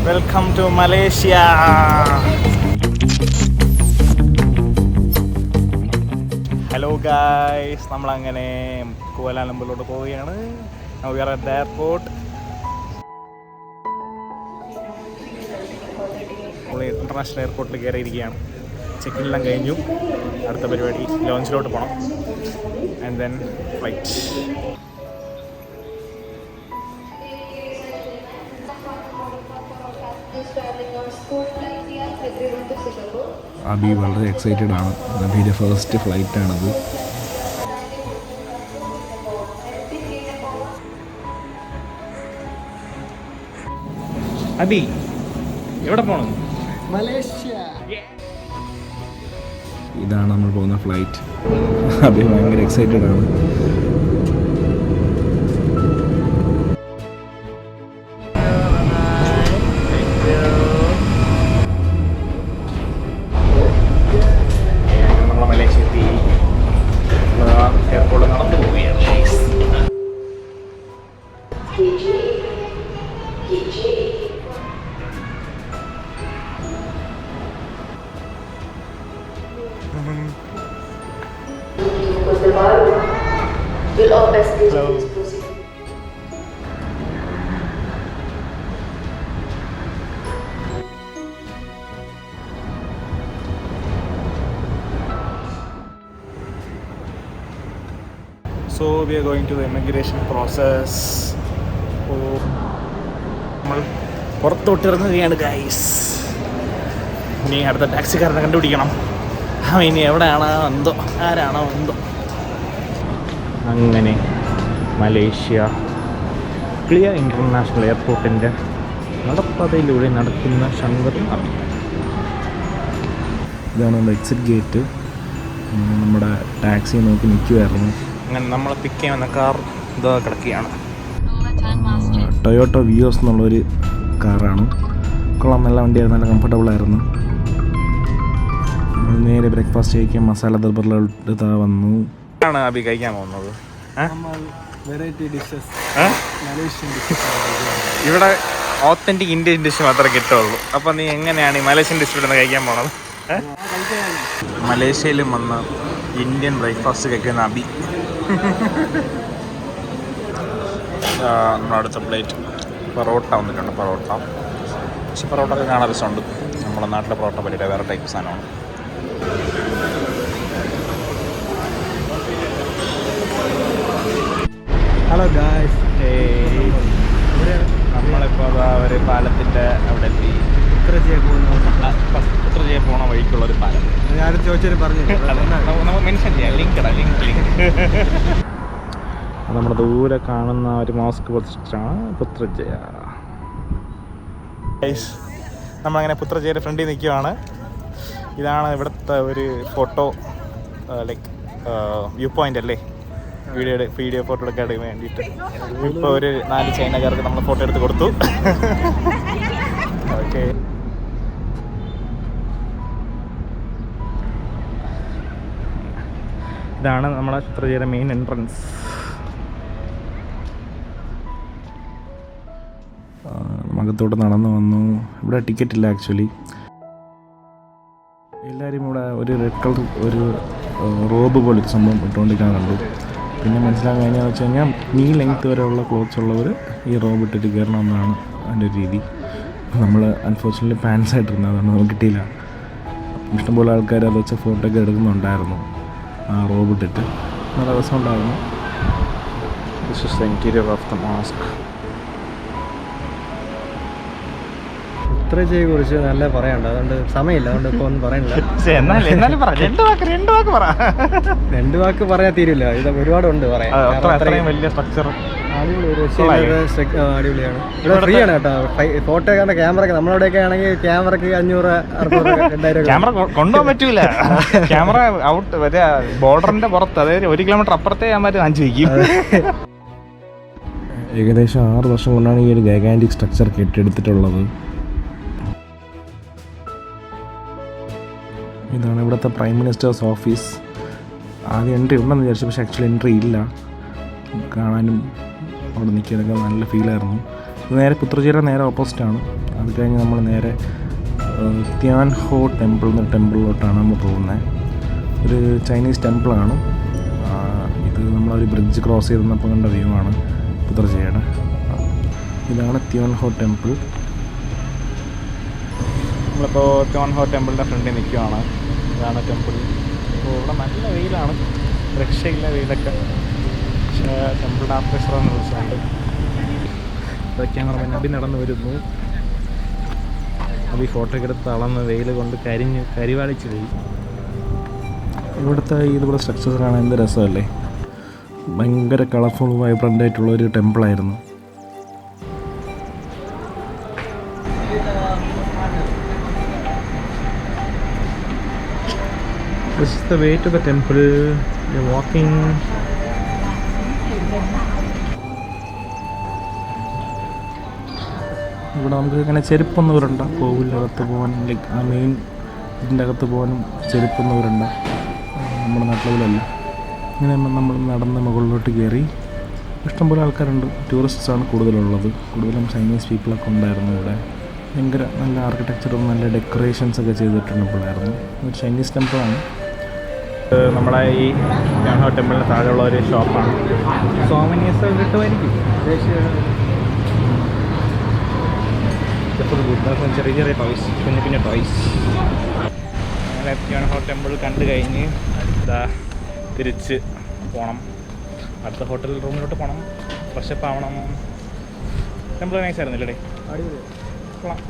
Welcome to Malaysia. Hello guys, നമ്മളങ്ങനെ കുവാലാലംപൂരിലോട്ട് പോവുകയാണ്. We are at the airport. നമ്മൾ ഇൻ്റർനാഷണൽ എയർപോർട്ടിൽ കയറിയിരിക്കുകയാണ്. ചെക്കിനെല്ലാം കഴിഞ്ഞു. അടുത്ത പരിപാടി ലോഞ്ചിലോട്ട് പോകണം. And then flight. അബി വളരെ എക്സൈറ്റഡ് ആണ്. അബിയുടെ ഫസ്റ്റ് ഫ്ലൈറ്റ് ആണത്. അബി എവിടെ പോകണം? മലേഷ്യ. ഇതാണ് നമ്മൾ പോകുന്ന ഫ്ലൈറ്റ്. അബി ഭയങ്കര എക്സൈറ്റഡ് ആണ്. നമ്മളെ മലേഷ്യ എത്തി. എയർപോർട്ടിൽ നടന്നു പോവുകയാണ്. So we are going to the immigration process. നമ്മൾ പുറത്തോട്ടിറങ്ങുകയാണ് ഗൈസ്. ഇനി അടുത്ത ടാക്സിക്കാരനെ കണ്ടുപിടിക്കണം. ഇനി എവിടെയാണോ എന്തോ, ആരാണോ എന്തോ. അങ്ങനെ മലേഷ്യ ക്ലിയർ ഇൻ്റർനാഷണൽ എയർപോർട്ടിൻ്റെ നടപ്പാതയിലൂടെ നടക്കുന്ന ശങ്കർ അബി. ഇതാണ് നമ്മുടെ എക്സിറ്റ് ഗേറ്റ്. നമ്മുടെ ടാക്സി നോക്കി നിൽക്കുമായിരുന്നു. അങ്ങനെ നമ്മളെ പിക്ക് ചെയ്യുന്ന കാർ ഇതാ കിടക്കുകയാണ്. ടൊയോട്ടോ വിയോസ് എന്നുള്ളൊരു കാറാണ്. കൊള്ളാം, നല്ല വണ്ടിയായിരുന്നു, നല്ല കംഫർട്ടബിൾ ആയിരുന്നു. നേരെ ബ്രേക്ക്ഫാസ്റ്റ് കഴിക്കാൻ മസാല ദർബറിലോട്ട് വന്നു. ആണ് അബി കഴിക്കാൻ പോകുന്നത്. Variety dishes, Malaysian dishes. ഇവിടെ ഓത്തൻറ്റിക് ഇന്ത്യൻ ഡിഷ് മാത്രമേ കിട്ടുള്ളൂ. അപ്പം നീ എങ്ങനെയാണ് ഈ മലേഷ്യൻ ഡിഷ് ഇവിടെ നിന്ന് കഴിക്കാൻ പോണത്? മലേഷ്യയിലും വന്ന് ഇന്ത്യൻ ബ്രേക്ക്ഫാസ്റ്റ് കഴിക്കുന്ന അബി. നമ്മുടെ അടുത്ത പ്ലേറ്റ് പൊറോട്ട വന്നിട്ടുണ്ട്. പൊറോട്ട പക്ഷെ പൊറോട്ട ഒക്കെ കാണാൻ രസമുണ്ട്. നമ്മുടെ നാട്ടിലെ പൊറോട്ട പറ്റിയിട്ട് വേറെ ടൈപ്പ് സാധനമാണ്. ഹലോ ഗായ്സ്, നമ്മളിപ്പോൾ അതാ ഒരു പാലത്തിൻ്റെ അവിടെ എത്തി. ഉത്തരജയ പോണ വഴിക്കുള്ളൊരു പാലം. ഞാനും ചോദിച്ചാലും പറഞ്ഞു നമുക്ക് മെൻഷൻ ചെയ്യാം. ലിങ്ക് നമ്മുടെ ദൂരെ കാണുന്ന ഒരു മോസ്ക് പ്രതിഷ്ഠയാണ് പുത്രജയ. നമ്മളങ്ങനെ പുത്രജയുടെ ഫ്രണ്ടിൽ നിൽക്കുകയാണ്. ഇതാണ് ഇവിടുത്തെ ഒരു ഫോട്ടോ ലൈക്ക് വ്യൂ പോയിൻ്റ് അല്ലേ, വീഡിയോ ഫോട്ടോ എടുക്കാൻ വേണ്ടിയിട്ട്. ഇപ്പോൾ ഒരു 4 ചൈനക്കാർക്ക് നമ്മൾ ഫോട്ടോ എടുത്ത് കൊടുത്തു. ഓക്കെ, ഇതാണ് നമ്മുടെ പുത്രജയുടെ മെയിൻ എൻട്രൻസ്. അകത്തോട്ട് നടന്നു വന്നു. ഇവിടെ ടിക്കറ്റ് ഇല്ല ആക്ച്വലി. എല്ലാവരും ഇവിടെ ഒരു റെഡ് കളർ ഒരു റോബ് പോലൊരു സംഭവം ഇട്ടുകൊണ്ടിരിക്കാൻ കണ്ടു. പിന്നെ മനസ്സിലാക്കാൻ കഴിഞ്ഞാൽ വെച്ച് കഴിഞ്ഞാൽ നീ ലെങ്ത്ത് വരെയുള്ള ക്ലോത്ത്സ് ഉള്ളവർ ഈ റോബ് ഇട്ടിട്ട് കയറണമെന്നാണ് അതിൻ്റെ ഒരു രീതി. നമ്മൾ അൺഫോർച്യുനേറ്റ്ലി പാൻസ് ആയിട്ടിരുന്നത്, അതുകൊണ്ട് നമുക്ക് കിട്ടിയില്ല. ഇഷ്ടംപോലെ ആൾക്കാർ അത് വെച്ച് ഫോട്ടോ ഒക്കെ എടുക്കുന്നുണ്ടായിരുന്നു ആ റോബ് ഇട്ടിട്ട്. നല്ല രസമുണ്ടായിരുന്നു. This is the interior of the mosque. ഉത്തരജയെ കുറിച്ച് നല്ല പറയാനുണ്ട്, അതുകൊണ്ട് സമയമില്ല, അതുകൊണ്ട് ഇപ്പോൾ ഒന്നും പറയുന്നില്ല. രണ്ട് വാക്ക് പറയാൻ തീരില്ല, ഇത് ഒരുപാടുണ്ട് പറയാൻ. വലിയ സ്ട്രക്ചർ അടിപൊളിയാണ്. ഇവിടെ ഫ്രീ ആണ് കേട്ടോ ഫോട്ടോ. കാരണം ക്യാമറ നമ്മളവിടെയൊക്കെ ആണെങ്കിൽ ക്യാമറക്ക് 500, 600, 2000 ക്യാമറ കൊണ്ടുപോകാൻ പറ്റൂല. ക്യാമറ ഔട്ട് മറ്റേ ബോർഡറിന്റെ പുറത്ത്, അതായത് 1 കിലോമീറ്റർ അപ്പുറത്തേ ഞാൻ വാങ്ങിച്ചു വയ്ക്കും. ഏകദേശം 6 വർഷം കൊണ്ടാണ് ഈ ഒരു ഗൈഗാൻറ്റിക് സ്ട്രക്ചർ കെട്ടിയെടുത്തിട്ടുള്ളത്. ഇതാണ് ഇവിടുത്തെ പ്രൈം മിനിസ്റ്റേഴ്സ് ഓഫീസ്. ആദ്യം എൻട്രി ഉണ്ടെന്ന് വിചാരിച്ചു, പക്ഷേ ആക്ച്വലി എൻട്രി ഇല്ല. കാണാനും അവിടെ നിൽക്കാനൊക്കെ നല്ല ഫീലായിരുന്നു. ഇത് നേരെ പുത്രജയുടെ നേരെ ഓപ്പോസിറ്റാണ്. അത് കഴിഞ്ഞ് നമ്മൾ നേരെ ത്യാൻ ഹോ ടെമ്പിൾ എന്ന ടെമ്പിളിലോട്ടാണ് നമ്മൾ പോകുന്നത്. ഒരു ചൈനീസ് ടെമ്പിളാണ് ഇത്. നമ്മളൊരു ബ്രിഡ്ജ് ക്രോസ് ചെയ്ത് വന്നപ്പോൾ കണ്ട വ്യൂ ആണ് പുത്രജയുടെ. ഇതാണ് ത്യാൻ ഹോ ടെമ്പിൾ. നമ്മളിപ്പോൾ ത്യാൻ ഹോ ടെമ്പിളിൻ്റെ ഫ്രണ്ടിൽ നിൽക്കുകയാണ്. ഇതാണ് ടെമ്പിൾ. അപ്പോൾ ഇവിടെ നല്ല വെയിലാണ്, രക്ഷയില്ല വെയിലൊക്കെ. പക്ഷേ ടെമ്പിളിൻ്റെ ആർക്കിടെക്ചർ നല്ല രസമുണ്ട്. ഇതൊക്കെയാണ് പറഞ്ഞാൽ നബി നടന്നു വരുന്നു. അത് ഈ ഫോട്ടോയ്ക്ക് എടുത്ത് തളർന്ന് വെയിൽ കൊണ്ട് കരിവാളിച്ച് പോയി. ഇവിടുത്തെ ഇതുപോലെ സ്ട്രക്ചേഴ്സ് കാണാൻ എന്ത് രസമല്ലേ. ഭയങ്കര കളർഫുൾ വൈബ്രൻ്റ് ആയിട്ടുള്ളൊരു ടെമ്പിളായിരുന്നു. This is the way to the temple. You're walking. ഇവിടെ നമുക്ക് ഇങ്ങനെ ചെരുപ്പൊന്നും വരണ്ട. കോവിലകത്ത് പോകാൻ ലൈക്ക് ആ മെയിൻ ഇതിൻ്റെ അകത്ത് പോകാനും ചെരുപ്പൊന്നും വരണ്ട. നമ്മുടെ നാട്ടിലല്ല. ഇങ്ങനെ നമ്മൾ നടന്ന് മുകളിലോട്ട് കയറി. ഇഷ്ടംപോലെ ആൾക്കാരുണ്ട്. ടൂറിസ്റ്റ്സാണ് കൂടുതലുള്ളത്. കൂടുതലും ചൈനീസ് പീപ്പിളൊക്കെ ഉണ്ടായിരുന്നു ഇവിടെ. ഭയങ്കര നല്ല ആർക്കിടെക്ചറും നല്ല ഡെക്കറേഷൻസൊക്കെ ചെയ്തിട്ടുണ്ടായിരുന്നു. ഒരു ചൈനീസ് ടെമ്പിളാണ്. നമ്മുടെ ഈ ത്യാൻ ഹോ ടെമ്പിളിന് താഴെയുള്ള ഒരു ഷോപ്പാണ്. സോമനീസ് കിട്ടുമായിരിക്കും. ചെറിയ ചെറിയ ടോയ്സ്, കുഞ്ഞു കുഞ്ഞു ടോയ്സ്. അങ്ങനെ ത്യാൻ ഹോ ടെമ്പിൾ കണ്ടു കഴിഞ്ഞ് ഇതാ തിരിച്ച് പോകണം. അടുത്ത ഹോട്ടൽ റൂമിലോട്ട് പോകണം. ഫ്രഷപ്പ് ആവണം. ടെമ്പിൾ നൈസ് ആയിരുന്നില്ലേ? കൊള്ളാം.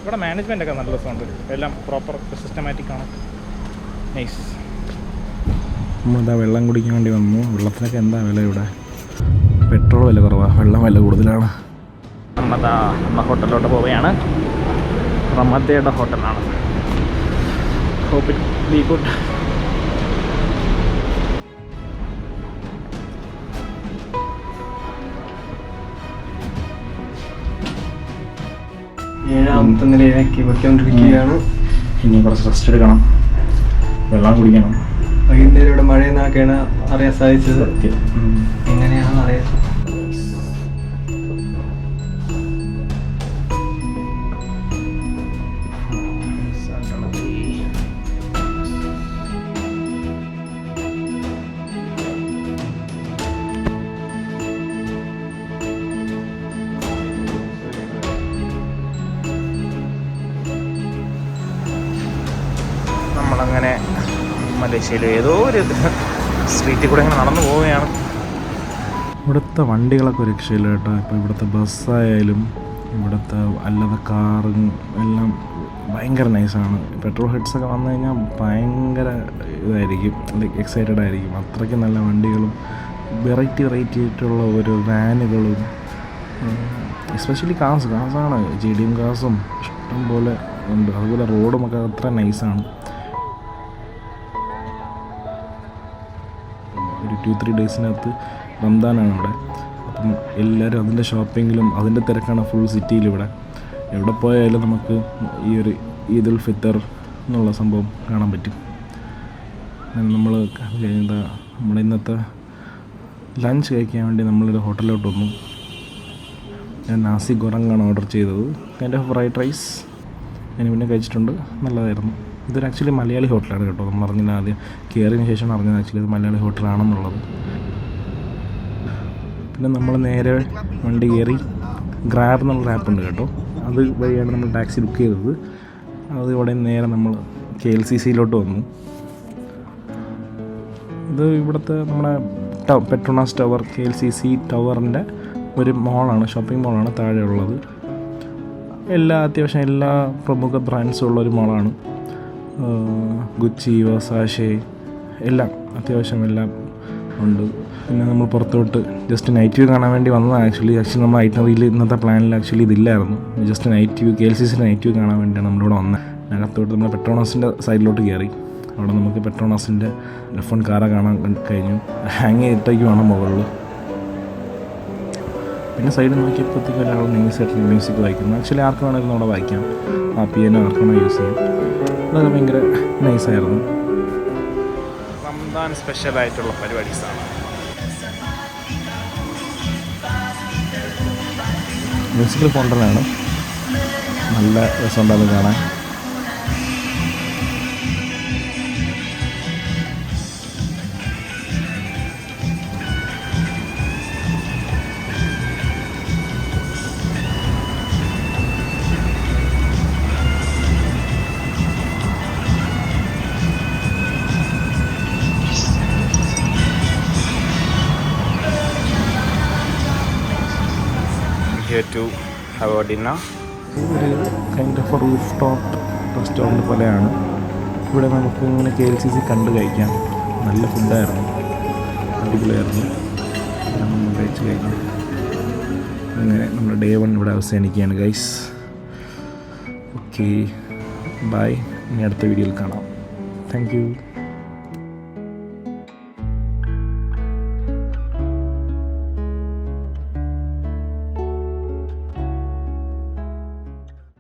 ഇവിടെ മാനേജ്മെൻ്റ് ഒക്കെ നല്ല രസമുണ്ട്. എല്ലാം പ്രോപ്പർ സിസ്റ്റമാറ്റിക് ആണ്. നൈസ്. നമ്മളിതാ വെള്ളം കുടിക്കാൻ വേണ്ടി വന്നു. വെള്ളത്തിനൊക്കെ എന്താ വില ഇവിടെ? പെട്രോൾ വില കുറവാണ്, വെള്ളം വില കൂടുതലാണ്. നമ്മ ഹോട്ടലിലോട്ട് പോവുകയാണ്. റമദയുടെ ഹോട്ടലാണ്. Hope it be good. ഏഴാമത്തെ നിലയിലേക്ക് പൊയ്ക്കൊണ്ടിരിക്കുകയാണ്. ഇനി കുറച്ച് റെസ്റ്റ് എടുക്കണം, വെള്ളം കുടിക്കണം. വൈകുന്നേരം ഇവിടെ മഴയെന്നൊക്കെയാണ് അറിയാൻ സാധിച്ചത്. എങ്ങനെയാണ് അറിയാം. നമ്മളങ്ങനെ മലേഷ്യയിലെ ഏതോ ഒരു സ്ട്രീറ്റിൽ കൂടെ ഇങ്ങനെ നടന്നു പോവുകയാണ്. ഇവിടുത്തെ വണ്ടികളൊക്കെ രക്ഷയില്ല കേട്ടോ. ഇപ്പോൾ ഇവിടുത്തെ ബസ്സായാലും ഇവിടുത്തെ അല്ലാതെ കാറും എല്ലാം ഭയങ്കര നൈസാണ്. പെട്രോൾ ഹെഡ്സൊക്കെ വന്നു കഴിഞ്ഞാൽ ഭയങ്കര ഇതായിരിക്കും, ലൈക്ക് എക്സൈറ്റഡ് ആയിരിക്കും. അത്രയ്ക്ക് നല്ല വണ്ടികളും വെറൈറ്റി ആയിട്ടുള്ള ഒരു വാനുകളും, എസ്പെഷ്യലി കാസാണ്. GDM കാസും ഇഷ്ടം പോലെ ഉണ്ട്. അതുപോലെ റോഡുമൊക്കെ അത്ര നൈസാണ്. ഒരു 2-3 ഡേയ്സിനകത്ത് റംദാനാണ് ഇവിടെ. അപ്പം എല്ലാവരും അതിൻ്റെ ഷോപ്പിങ്ങിലും അതിൻ്റെ തിരക്കാണ് ഫുൾ സിറ്റിയിൽ. ഇവിടെ എവിടെ പോയാലും നമുക്ക് ഈ ഒരു ഈദ് ഉൽ ഫിത്തർ എന്നുള്ള സംഭവം കാണാൻ പറ്റും. നമ്മൾ നമ്മുടെ ഇന്നത്തെ ലഞ്ച് കഴിക്കാൻ വേണ്ടി നമ്മളൊരു ഹോട്ടലിലോട്ട് വന്നു. ഞാൻ നാസി ഗൊറങ്ങാണ് ഓർഡർ ചെയ്തത്. അതിൻ്റെ ഫ്രൈഡ് റൈസ് ഞാൻ പിന്നെ കഴിച്ചിട്ടുണ്ട്, നല്ലതായിരുന്നു. ഇതൊരു ആക്ച്വലി മലയാളി ഹോട്ടലാണ് കേട്ടോ. നമ്മൾ അറിഞ്ഞില്ല, ആദ്യം കയറിയതിന് ശേഷം അറിഞ്ഞത് ആക്ച്വലി ഇത് മലയാളി ഹോട്ടലാണെന്നുള്ളത്. പിന്നെ നമ്മൾ നേരെ വണ്ടി കയറി ഗ്രാബ് എന്നുള്ള ആപ്പ് ഉണ്ട് കേട്ടോ. അത് വഴിയാണ് നമ്മൾ ടാക്സി ബുക്ക് ചെയ്തത്. അത് ഇവിടെ നേരെ നമ്മൾ KLCCയിലോട്ട് വന്നു. ഇത് ഇവിടുത്തെ നമ്മുടെ പെട്രോണാസ് ടവർ, KLCC ടവറിൻ്റെ ഒരു മോളാണ്, ഷോപ്പിംഗ് മോളാണ് താഴെ ഉള്ളത്. അത്യാവശ്യം എല്ലാ പ്രമുഖ ബ്രാൻഡ്സും ഉള്ളൊരു മോളാണ്. ഗുച്ചി, വെർസാഷെ എല്ലാം അത്യാവശ്യം എല്ലാം ഉണ്ട്. പിന്നെ നമ്മൾ പുറത്തോട്ട് ജസ്റ്റ് നൈറ്റ് വ്യൂ കാണാൻ വേണ്ടി വന്നതാണ്. ആക്ച്വലി നമ്മൾ ഐറ്ററിയിൽ ഇന്നത്തെ പ്ലാനിൽ ആക്ച്വലി ഇതില്ലായിരുന്നു. ജസ്റ്റ് നൈറ്റ് വ്യൂ, KLCCയുടെ നൈറ്റ് വ്യൂ കാണാൻ വേണ്ടിയാണ് നമ്മളിവിടെ വന്നത്. അകത്തോട്ട് നമ്മൾ പെട്രോണാസിൻ്റെ സൈഡിലോട്ട് കയറി. അവിടെ നമുക്ക് പെട്രോണാസിൻ്റെ F1 കാറ കാണാൻ കഴിഞ്ഞു. ഹാങ് ചെയ്തിട്ടേക്കുമാണ് മുകളിൽ. പിന്നെ സൈഡിൽ നോക്കിയപ്പോഴത്തേക്കും ഒരാൾ നൈസായിട്ട് മ്യൂസിക് വായിക്കുന്നു. ആക്ച്വലി ആർക്ക് വേണമെങ്കിലും അവിടെ വായിക്കാം. ആ പിയാനോ ആർക്ക് വേണമെങ്കിൽ യൂസ് ചെയ്യാം. അതൊക്കെ ഭയങ്കര നൈസായിരുന്നു. റംദാൻ സ്പെഷ്യലായിട്ടുള്ള പരിപാടീസാണ്. മ്യൂസിക്കൽ ഫൗണ്ടനാണ്. നല്ല രസമുണ്ടായിരുന്നു കാണാൻ. Here to have a dinner. ഒരു kind of roof top restaurant പോലെയാണ്. ഇവിടെ നമുക്ക് ഇങ്ങനെ KLCC കണ്ട് കഴിക്കാം. നല്ല ഫുഡായിരുന്നു, അടിപൊളിയായിരുന്നു. നമ്മൾ കഴിച്ച് കഴിഞ്ഞു. അങ്ങനെ നമ്മുടെ ഡേ 1 ഇവിടെ അവസാനിക്കുകയാണ് ഗൈസ്. Okay, by. ഇനി അടുത്ത വീഡിയോയിൽ കാണാം. Thank you.